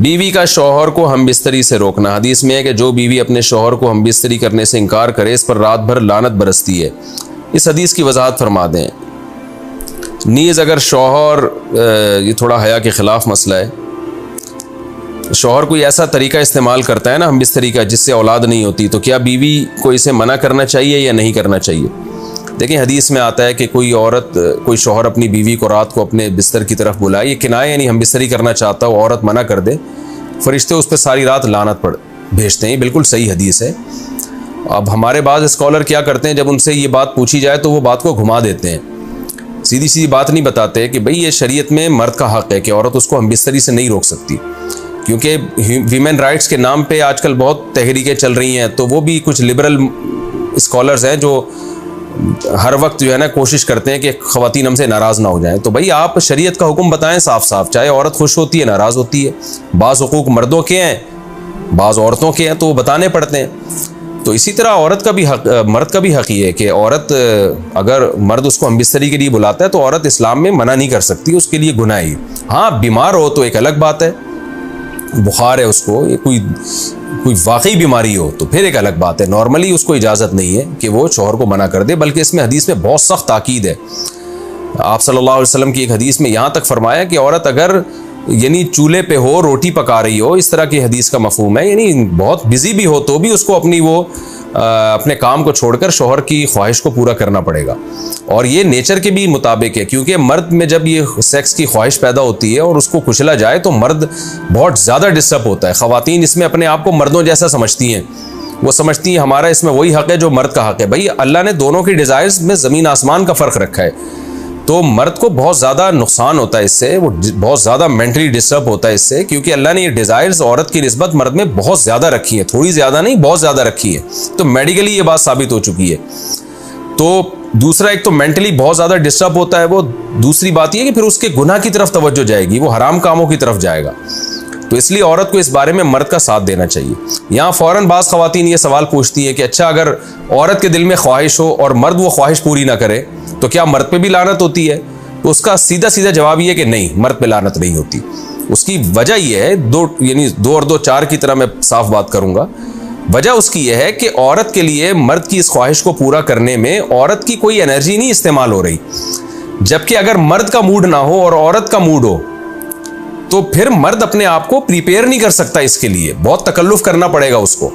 बीवी का शौहर को हमबिस्तरी से रोकना। हदीस में है कि जो बीवी अपने शौहर को हमबिस्तरी करने से इनकार करे इस पर रात भर लानत बरसती है। इस हदीस की वजाहत फरमा दें। नीज़ अगर शौहर, ये थोड़ा हया के ख़िलाफ़ मसला है, शौहर कोई ऐसा तरीका इस्तेमाल करता है ना हमबिस्तरी का जिससे औलाद नहीं होती, तो क्या बीवी को इसे मना करना चाहिए या नहीं करना चाहिए? देखिए हदीस में आता है कि कोई शौहर अपनी बीवी को रात को अपने बिस्तर की तरफ बुलाए, ये किनाया यानी हमबिस्तरी करना चाहता हो, औरत मना कर दे, फरिश्ते उस पर सारी रात लानत भेजते हैं। बिल्कुल सही हदीस है। अब हमारे बाज़ स्कॉलर क्या करते हैं, जब उनसे ये बात पूछी जाए तो वो बात को घुमा देते हैं, सीधी सीधी बात नहीं बताते कि भाई ये शरीयत में मर्द का हक़ है कि औरत उसको हमबिस्तरी से नहीं रोक सकती, क्योंकि वीमेन राइट्स के नाम पे आजकल बहुत तहरीकें चल रही हैं। तो वो भी कुछ लिबरल स्कॉलर्स हैं जो हर वक्त जो है ना कोशिश करते हैं कि ख़वातीन हमसे नाराज़ ना हो जाएं। तो भाई आप शरीयत का हुक्म बताएं साफ साफ, चाहे औरत खुश होती है नाराज़ होती है, बाज़ हुकूक मर्दों के हैं बाज़ औरतों के हैं, तो वो बताने पड़ते हैं। तो इसी तरह औरत का भी हक, मर्द का भी हक़ ये है कि औरत, अगर मर्द उसको हमबिस्तरी के लिए बुलाता है तो औरत इस्लाम में मना नहीं कर सकती, उसके लिए गुनाह है। हाँ बीमार हो तो एक अलग बात है, बुखार है उसको, ये कोई वाकई बीमारी हो तो फिर एक अलग बात है। नॉर्मली उसको इजाज़त नहीं है कि वो शौहर को मना कर दे, बल्कि इसमें हदीस में बहुत सख्त ताकीद है। आप सल्लल्लाहु अलैहि वसल्लम की एक हदीस में यहाँ तक फरमाया कि औरत अगर यानी चूल्हे पे हो, रोटी पका रही हो, इस तरह की हदीस का मफहूम है, यानी बहुत बिजी भी हो तो भी उसको अपने काम को छोड़कर शौहर की ख्वाहिश को पूरा करना पड़ेगा। और ये नेचर के भी मुताबिक है, क्योंकि मर्द में जब ये सेक्स की ख्वाहिश पैदा होती है और उसको कुचला जाए तो मर्द बहुत ज़्यादा डिस्टर्ब होता है। ख़वातीन इसमें अपने आप को मर्दों जैसा समझती हैं, वो समझती हैं हमारा इसमें वही हक़ है जो मर्द का हक़ है। भाई अल्लाह ने दोनों की डिज़ायर्स में ज़मीन आसमान का फ़र्क रखा है, तो मर्द को बहुत ज़्यादा नुकसान होता है इससे, वो बहुत ज़्यादा मेंटली डिस्टर्ब होता है इससे, क्योंकि अल्लाह ने ये डिज़ायर्स औरत की निस्बत मर्द में बहुत ज़्यादा रखी है, थोड़ी ज़्यादा नहीं बहुत ज़्यादा रखी है। तो मेडिकली ये बात साबित हो चुकी है। तो दूसरा, एक तो मेंटली बहुत ज़्यादा डिस्टर्ब होता है वो, दूसरी बात ये कि फिर उसके गुनाह की तरफ तवज्जो जाएगी, वो हराम कामों की तरफ जाएगा। तो इसलिए औरत को इस बारे में मर्द का साथ देना चाहिए। यहाँ फ़ौरन बाज़ ख़वातीन ये सवाल पूछती हैं कि अच्छा अगर औरत के दिल में ख्वाहिश हो और मर्द वो ख्वाहिश पूरी ना करे तो क्या मर्द पे भी लानत होती है? तो उसका सीधा सीधा जवाब ये है कि नहीं, मर्द पे लानत नहीं होती। उसकी वजह यह है, दो और दो चार की तरह मैं साफ बात करूँगा। वजह उसकी यह है कि औरत के लिए मर्द की इस ख्वाहिश को पूरा करने में औरत की कोई एनर्जी नहीं इस्तेमाल हो रही, जबकि अगर मर्द का मूड ना हो और औरत का मूड हो तो फिर मर्द अपने आप को प्रिपेयर नहीं कर सकता, इसके लिए बहुत तकल्लुफ़ करना पड़ेगा उसको।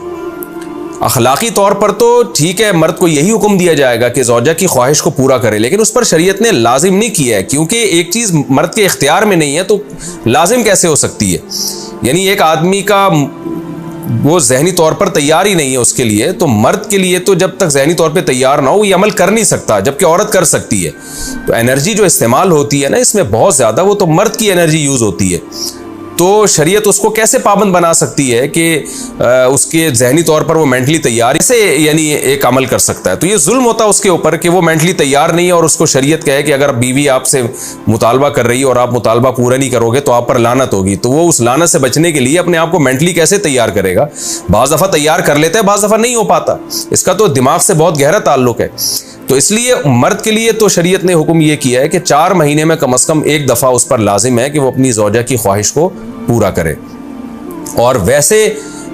अखलाकी तौर पर तो ठीक है, मर्द को यही हुक्म दिया जाएगा कि ज़ौजा की ख्वाहिश को पूरा करे, लेकिन उस पर शरीयत ने लाजिम नहीं किया है, क्योंकि एक चीज़ मर्द के इख्तियार में नहीं है तो लाजिम कैसे हो सकती है? यानी एक आदमी का वो जहनी तौर पर तैयार ही नहीं है उसके लिए, तो मर्द के लिए तो जब तक जहनी तौर पे तैयार ना हो ये अमल कर नहीं सकता, जबकि औरत कर सकती है। तो एनर्जी जो इस्तेमाल होती है ना इसमें बहुत ज़्यादा, वो तो मर्द की एनर्जी यूज़ होती है। तो शरीयत उसको कैसे पाबंद बना सकती है कि उसके जहनी तौर पर वो मेंटली तैयार से यानी एक अमल कर सकता है? तो ये जुल्म होता है उसके ऊपर कि वो मेंटली तैयार नहीं है और उसको शरीयत कहे कि अगर बीवी आपसे मुतालबा कर रही है और आप मुतालबा पूरा नहीं करोगे तो आप पर लानत होगी। तो वो उस लानत से बचने के लिए अपने आप को मेंटली कैसे तैयार करेगा? बाज़ दफ़ा तैयार कर लेता है, बाज़ दफ़ा नहीं हो पाता। इसका तो दिमाग से बहुत गहरा ताल्लुक है। तो इसलिए मर्द के लिए तो शरीयत ने हुक्म यह किया है कि 4 महीने में कम से कम एक दफ़ा उस पर लाजिम है कि वो अपनी ज़ौजा की ख्वाहिश को पूरा करे। और वैसे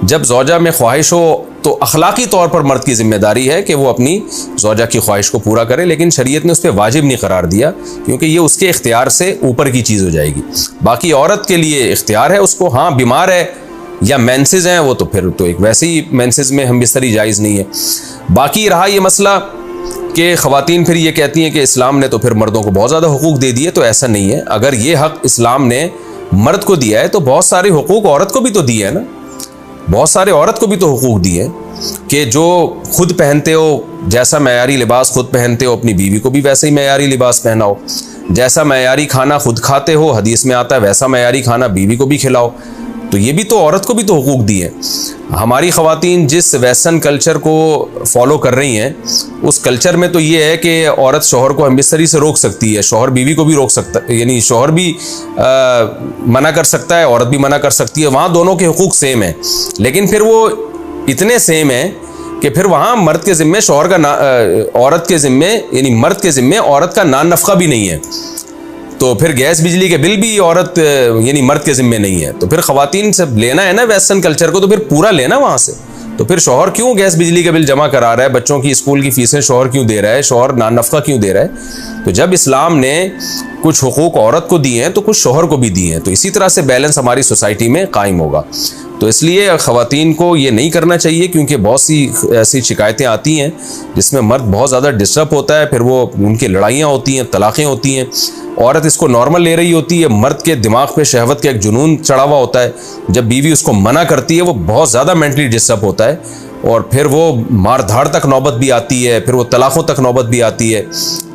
जब ज़ौजा में ख्वाहिश हो तो अखलाकी तौर पर मर्द की जिम्मेदारी है कि वो अपनी ज़ौजा की ख्वाहिश को पूरा करे, लेकिन शरीयत ने उस पर वाजिब नहीं करार दिया, क्योंकि ये उसके इख्तियार से ऊपर की चीज़ हो जाएगी। बाकी औरत के लिए इख्तियार है उसको, हाँ बीमार है या मेंसेस हैं वो तो फिर तो एक वैसे ही मेंसेस में हमबिस्तरी जायज़ नहीं है। बाकी रहा ये मसला कि ख़वातीन फिर ये कहती हैं कि इस्लाम ने तो फिर मर्दों को बहुत ज़्यादा हुकूक दे दिए, तो ऐसा नहीं है। अगर ये हक़ इस्लाम ने मर्द को दिया है तो बहुत सारे हुकूक औरत को भी तो दिए है ना, बहुत सारे औरत को भी तो हुकूक दिए कि जो खुद पहनते हो, जैसा मयारी लिबास खुद पहनते हो अपनी बीवी को भी वैसे ही मयारी लिबास पहनाओ, जैसा मयारी खाना खुद खाते हो हदीस में आता है वैसा मयारी खाना बीवी को भी खिलाओ। तो ये भी तो औरत को भी तो हुकूक दिए हैं। हमारी ख़वातीन जिस वेस्टर्न कल्चर को फॉलो कर रही हैं उस कल्चर में तो ये है कि औरत शौहर को हमबिस्तरी से रोक सकती है, शौहर बीवी को भी रोक सकता है, यानी शौहर भी मना कर सकता है, औरत भी मना कर सकती है। वहाँ दोनों के हुकूक सेम है, लेकिन फिर वो इतने सेम है कि फिर वहाँ मर्द के ज़िम्मे शौहर का औरत के ज़िम्मे यानी मर्द के ज़िम्मे औरत का नान नफ़क़ा भी नहीं है। तो फिर गैस बिजली के बिल भी औरत यानी मर्द के जिम्मे नहीं है। तो फिर ख़वातीन से लेना है ना वेस्टर्न कल्चर को, तो फिर पूरा लेना वहाँ से। तो फिर शौहर क्यों गैस बिजली का बिल जमा करा रहा है, बच्चों की स्कूल की फीसें शौहर क्यों दे रहा है, शौहर नानफ़ा क्यों दे रहा है? तो जब इस्लाम ने कुछ हुकूक औरत को दिए हैं तो कुछ शौहर को भी दिए हैं, तो इसी तरह से बैलेंस हमारी सोसाइटी में कायम होगा। तो इसलिए ख़वातीन को ये नहीं करना चाहिए, क्योंकि बहुत सी ऐसी शिकायतें आती हैं जिसमें मर्द बहुत ज़्यादा डिस्टर्ब होता है, फिर वो उनकी लड़ाइयाँ होती हैं, तलाक़ें होती हैं। औरत इसको नॉर्मल ले रही होती है, मर्द के दिमाग पे शहवत का एक जुनून चढ़ा हुआ होता है। जब बीवी उसको मना करती है वो बहुत ज़्यादा मेंटली डिस्टर्ब होता है, और फिर वो मार धाड़ तक नौबत भी आती है, फिर वो तलाक़ों तक नौबत भी आती है।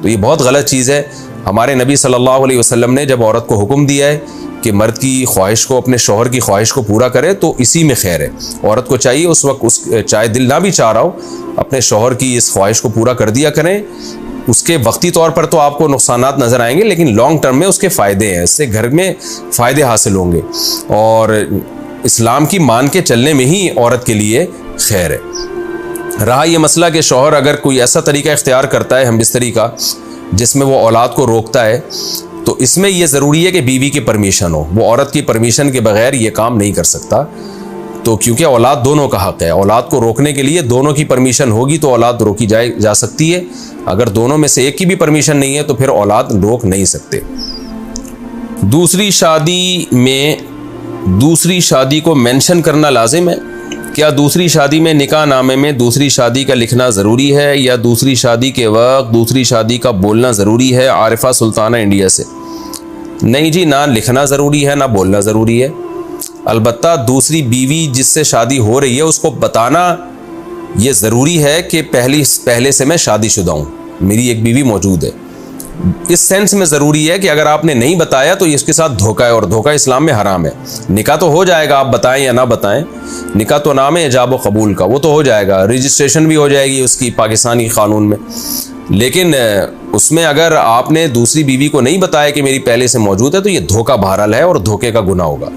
तो ये बहुत गलत चीज़ है। हमारे नबी सल्लल्लाहु अलैहि वसल्लम ने जब औरत को हुक्म दिया है कि मर्द की ख्वाहिश को, अपने शौहर की ख्वाहिश को पूरा करे, तो इसी में खैर है। औरत को चाहिए उस वक्त चाहे दिल ना भी चाह रहा हो, अपने शौहर की इस ख्वाहिश को पूरा कर दिया करें। उसके वक्ती तौर पर तो आपको नुकसानात नज़र आएंगे, लेकिन लॉन्ग टर्म में उसके फ़ायदे हैं, इससे घर में फ़ायदे हासिल होंगे, और इस्लाम की मान के चलने में ही औरत के लिए खैर है। रहा ये मसला कि शौहर अगर कोई ऐसा तरीका इख्तियार करता है हमबिस्तरी का जिसमें वो औलाद को रोकता है, तो इसमें यह ज़रूरी है कि बीवी की परमिशन हो। वो औरत की परमिशन के बगैर ये काम नहीं कर सकता। तो क्योंकि औलाद दोनों का हक़ है, औलाद को रोकने के लिए दोनों की परमिशन होगी तो औलाद रोकी जा सकती है। अगर दोनों में से एक की भी परमिशन नहीं है तो फिर औलाद रोक नहीं सकते। दूसरी शादी को मेंशन करना लाजिम है। क्या दूसरी शादी में निकाह नामे में दूसरी शादी का लिखना ज़रूरी है, या दूसरी शादी के वक्त दूसरी शादी का बोलना ज़रूरी है? आरिफा सुल्ताना इंडिया से। नहीं जी, ना लिखना ज़रूरी है ना बोलना ज़रूरी है। अलबत्ता दूसरी बीवी जिससे शादी हो रही है उसको बताना ये ज़रूरी है कि पहले से मैं शादीशुदा हूँ, मेरी एक बीवी मौजूद है। इस सेंस में ज़रूरी है कि अगर आपने नहीं बताया तो इसके साथ धोखा है, और धोखा इस्लाम में हराम है। निकाह तो हो जाएगा, आप बताएं या ना बताएं, निकाह तो नाम है इजाब व कबूल का, वो तो हो जाएगा, रजिस्ट्रेशन भी हो जाएगी उसकी पाकिस्तानी क़ानून में। लेकिन उसमें अगर आपने दूसरी बीवी को नहीं बताया कि मेरी पहले से मौजूद है, तो ये धोखा बहरहाल है और धोखे का गुनाह होगा।